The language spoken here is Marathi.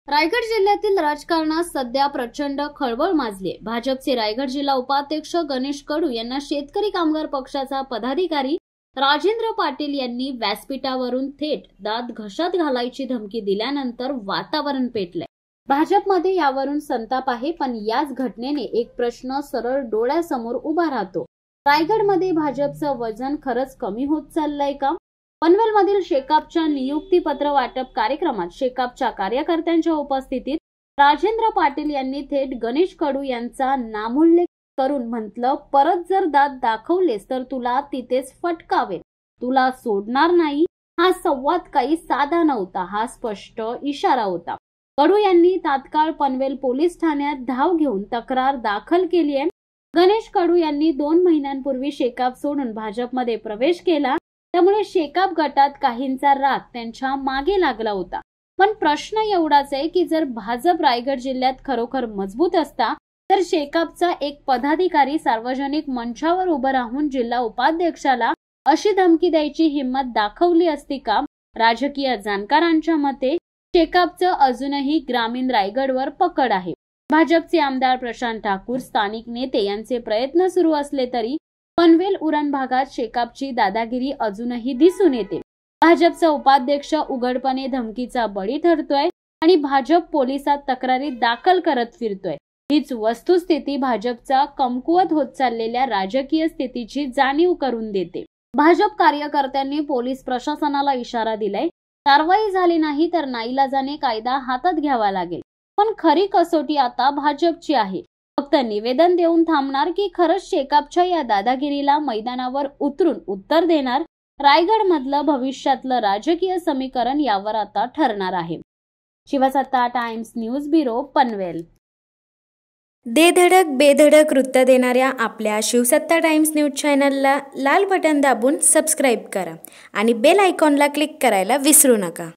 रायगड जिल्ह्यातील राजकारणात सध्या प्रचंड खळबळ माजली आहे। भाजपचे रायगड जिल्हा उपाध्यक्ष गणेश कडू यांना शेतकरी कामगार पक्षाचा पदाधिकारी राजेंद्र पाटील यांनी व्यासपीठावरून थेट दात घशात घालायची धमकी दिल्यानंतर वातावरण पेटलंय। भाजपमध्ये यावरून संताप आहे, पण याच घटनेने एक प्रश्न सरळ डोळ्यासमोर उभा राहतो। रायगडमध्ये भाजपचं वजन खरंच कमी होत चाललंय का? पनवेलमधील शेकापच्या नियुक्तीपत्र वाटप कार्यक्रमात शेकापच्या कार्यकर्त्यांच्या उपस्थितीत राजेंद्र पाटील यांनी थेट गणेश कडू यांचा नामोल्लेख करून म्हटलं, परत जर दात दाखवलेस तर तुला तिथेच फटकावेल, तुला सोडणार नाही। हा संवाद काही साधा नव्हता, हा स्पष्ट इशारा होता। कडू यांनी तात्काळ पनवेल पोलीस ठाण्यात धाव घेऊन तक्रार दाखल केली आहे। गणेश कडू यांनी 2 महिन्यांपूर्वी शेकाप सोडून भाजपमध्ये प्रवेश केला, त्यामुळे शेकाप गटात काहींचा राग त्यांच्या मागे लागला होता। पण प्रश्न एवढाच आहे की जर भाजप रायगड जिल्ह्यात खरोखर मजबूत असता तर शेकापचा एक पदाधिकारी सार्वजनिक मंचावर उभं राहून जिल्हा उपाध्यक्षाला अशी धमकी द्यायची हिंमत दाखवली असती का? राजकीय जाणकारांच्या मते शेकापचं अजूनही ग्रामीण रायगडवर पकड आहे। भाजपचे आमदार प्रशांत ठाकूर, स्थानिक नेते यांचे प्रयत्न सुरू असले तरी पनवेल उरण भागात शेकापची दादागिरी अजूनही दिसून येते। भाजपचा उपाध्यक्ष उघडपणे धमकीचा बळी ठरतोय आणि भाजप पोलिसात तक्रारी दाखल करत फिरतोय। हीच वस्तुस्थिती भाजपचा कमकुवत होत चाललेल्या राजकीय स्थितीची जाणीव करून देते। भाजप कार्यकर्त्यांनी पोलीस प्रशासनाला इशारा दिलाय, कारवाई झाली नाही तर नाईलाजाने कायदा हातात घ्यावा लागेल। पण खरी कसोटी आता भाजपची आहे। फक्त निवेदन देऊन थांबणार की खरंच शेकापच्या या दादागिरीला मैदानावर उतरून उत्तर देणार? रायगड मधलं भविष्यातलं राजकीय समीकरण यावर आता ठरणार आहे। शिवसत्ता टाइम्स न्यूज ब्युरो, पनवेल। दे धडक बेधडक वृत्त देणाऱ्या आपल्या शिवसत्ता टाइम्स न्यूज चॅनलला लाल बटन दाबून सबस्क्राईब करा आणि बेल आयकॉनला क्लिक करायला विसरू नका।